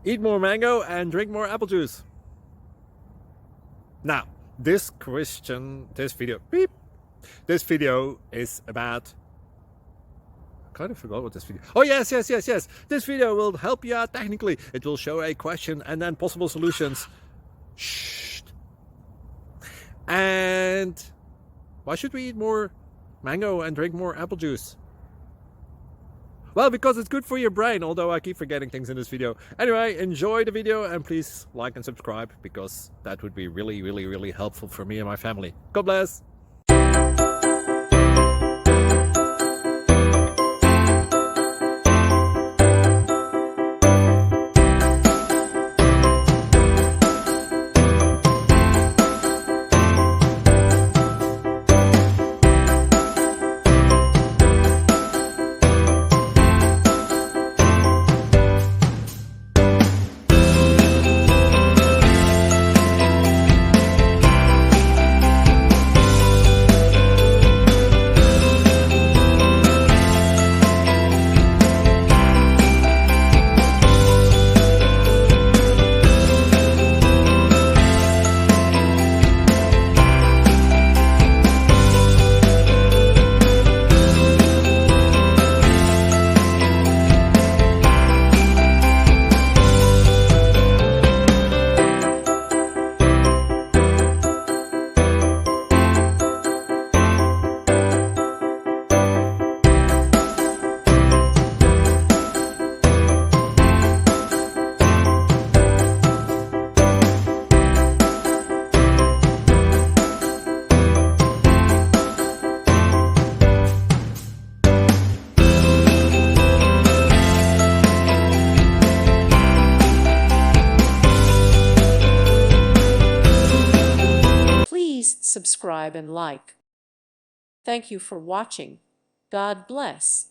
Eat more mango and drink more apple juice. Now, this video is about, I kind of forgot what this video. Oh, yes. This video will help you out technically. It will show a question and then possible solutions. Shh. And why should we eat more mango and drink more apple juice? Well, because it's good for your brain, although I keep forgetting things in this video. Anyway, enjoy the video and please like and subscribe, because that would be really helpful for me and my family. God bless! Subscribe and like. Thank you for watching. God bless.